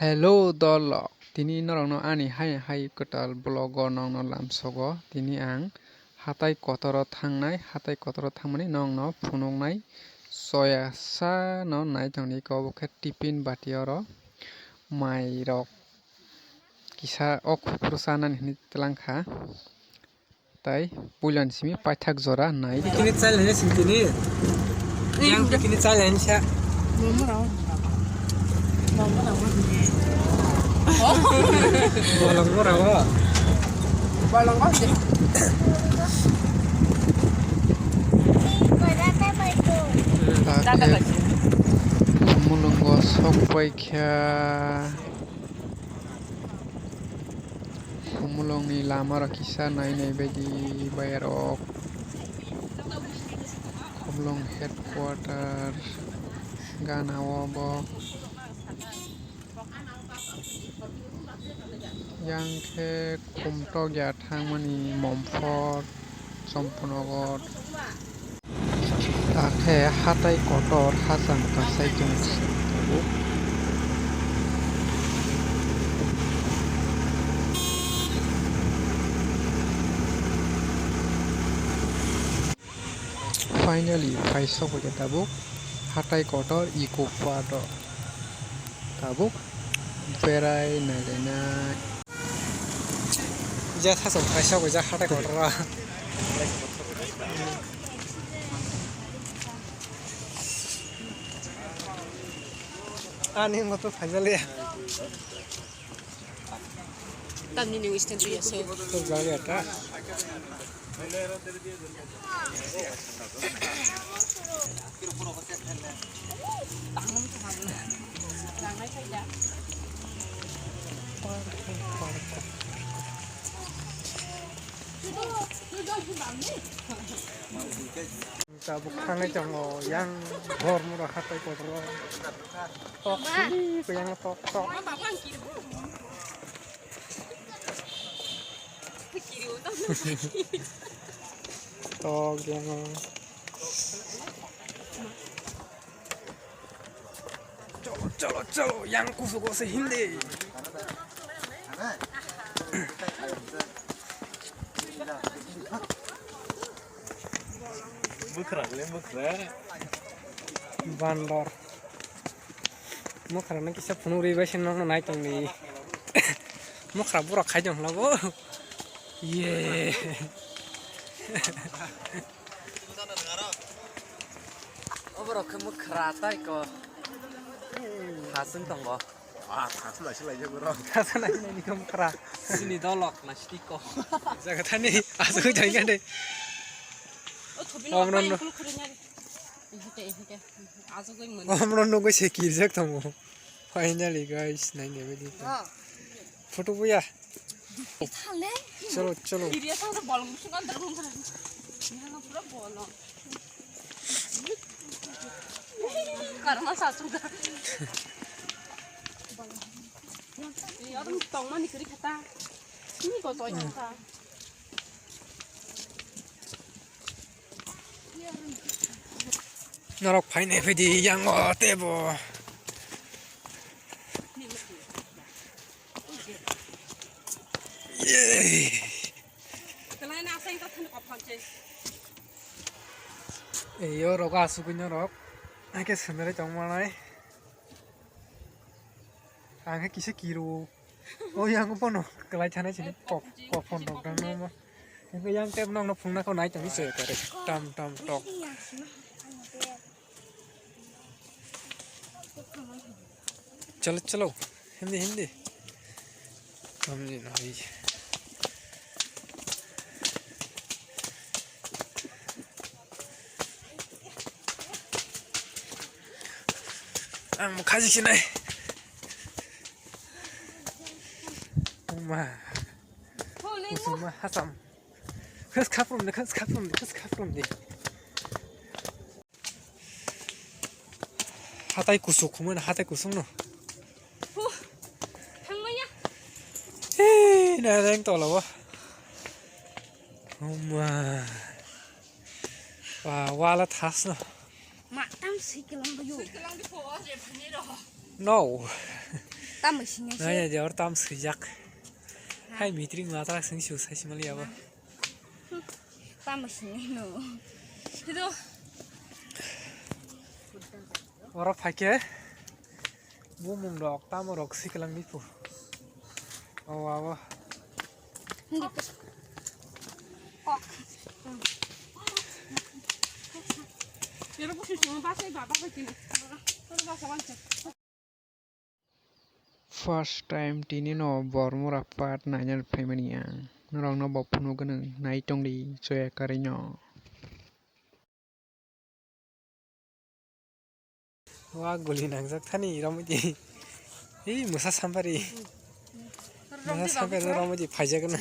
Hello dolok tini norokno ani hai kotal blogo nongno lamsogo tini ang hatai kotoro thangnai hatai kotoro thangmani nongno phunuknai soya sa no naitongni ko khe tiffin bati oro mai rok kisa o khupru chanani hini tlangkha tai puilan simi paithak jora nai Kini chal hene sintini yang kini chal hene sha bolong mo rawo Balong kasi. Takhe mulungo sokpaikha humulongni lamaro kisa nainai baidi bayarok humulong headquarter ganao bo yang khe kumtok ya thangmani momfort sompunogot takhe hatai kotor hasam kasai jung finally paisok hoja tabuk hatai kotor eco park tabuk berai nalenai ja thasam paisa ko ja hata ko ra ani mo to phajale Tani ni wistan tu yaso. to gari ata Tangan tu hang. Tangan saja. tabuk thang chong yang ghor mo ra hatai ko ra tok ko yang tok tok tok yang chalo yang kusuko se hindi bandor mukra na kisa phunuri ba sin nong nai tong ni mukra bura khai jong labo ye obro ke mukra tai ko hasun tong go hasun la ni ko mukra sini dolok la stiko jaga thani asu jai gande Omron. Aso ko mun. omron no go se kirjak tamo finally guys nai ne bedi photo buya Thale. chalo Kiriya sa balong sungan darung sa. Yang pura bolong. Karena satu dah. Ya orang tong mani kiri kata. Ini kau toy kata. narok phai ne bedi yang o tebo ye Kalian apa yang kau hendak apa je? yo roga asu kunyo rok ake sunare chongmanai angke kise kiru oh yang pono kelai chana chini pop phone dok dang no yang yang tem nong no phungna ko nai chang se kare tam tam tok चलो चलो हिंदी हिंदी समझी ना भाई खाजी सिनाई मा उसमा हासम खस खाफ्रुम दे हाथाय कुसुखौमोन हाथाय कुसुम न Hangmanya. 나랑 떨어와 엄마 와 와라 탔어 Mak tam si kelang bayu. Kelang di bawah je pani dah. no 땀을 신경 써. 나야 저 땀 스작. 하이 미트링 마트라 생시우 사시말이야고. 땀을 신경 넣어. 그래도 어라 파이케. 몸몸럭 땀을 억시클랑 미포. 와와. 근데 여러분 지금 봐서 봐봐 지금. 그러다 저한테 First time tini no bormor apat nanyal family ang norong no bopunu ganung naitong di soya karinyo. 와 골리 낭작 타니 이러면지. 이 무사 산발이. 무사 산발이 이러면지 파이자그는.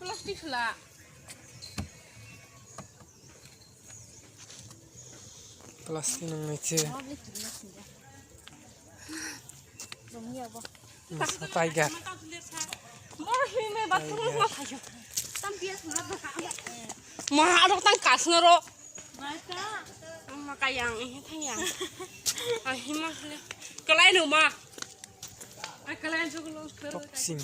플라스틱 라. 플라스틱은 있지. 너무 야봐. 무사 파이가. 뭘 힘에 맞추는 거 가져. 땀 비어서 나도 마, 아로 땅 가스너로. 맞아. 엄마 가양, 태양. 아, 힘만 그래. cái nữa mà. À, cái này cho nó. 복싱.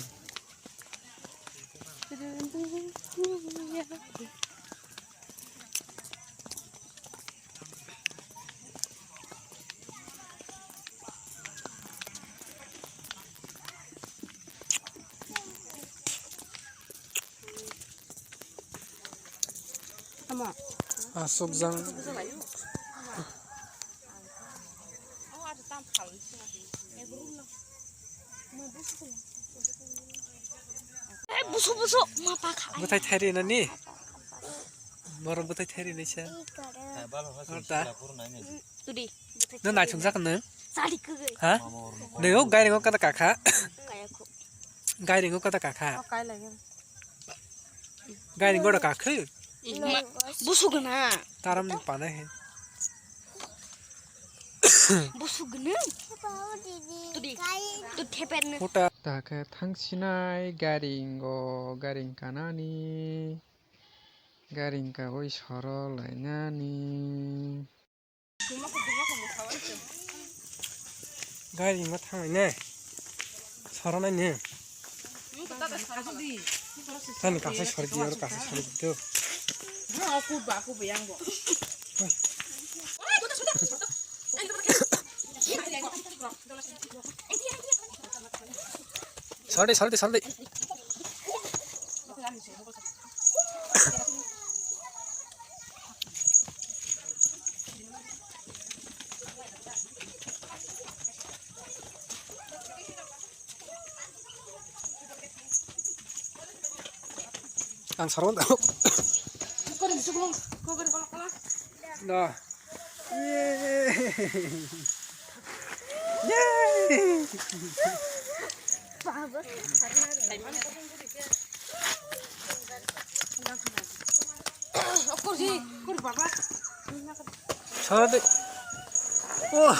엄마. 아, 속장. 무서워. 엄마 봐. 부타이 테리나니? 뭐라 부타이 테리네 차? 알다. 둘이. 너 나 중사갔네? 쌀이 그거. 하? 너요 가이링 거 까다 까카? 가야 코. 가이링 거 까다 까카? 가야 라게. 가이링 거다 까크? 무서구나. 다람 빠네. 무서구나. 둘이. 또 태배는. 호타. Taka thangsinai garing go garing kanani garing ka oi soro lainani. 가이링 거 타면네. 서러나니. 아니 가서 서리지 여러 가서 서리지. aku bayang kok. 설대. 안 서러운다. Kau dah sebelum kau kalau 나. 예. Kau sih, kau di bawah. 설대. 와.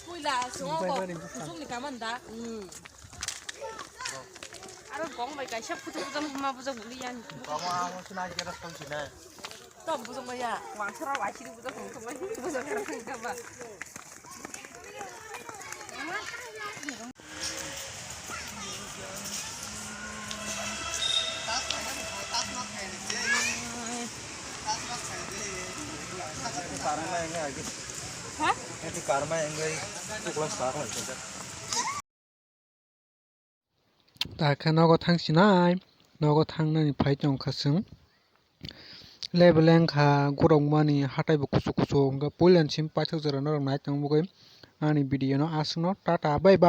보이라 정하고 구속이 가만다. 알아 공부니까 셰프도 부정 엄마 부정 우리 양. Kamu senang kira sini. 또 무슨 거야? 왕처럼 와시리 부정 공통만 부정 그런가 봐. Karma yang lagi. Hah? Itu karma yang lagi. Itu kelas sekarang aja. 다카 너거 탕시나이 너거 탕는 파이정 카승 레벨랭카 고롱마니 하타이부 쿠수쿠수 가 볼렌 침 빠척저러 너랑 나이땅 무거 아니 비디오노 아스노 타타 바이바이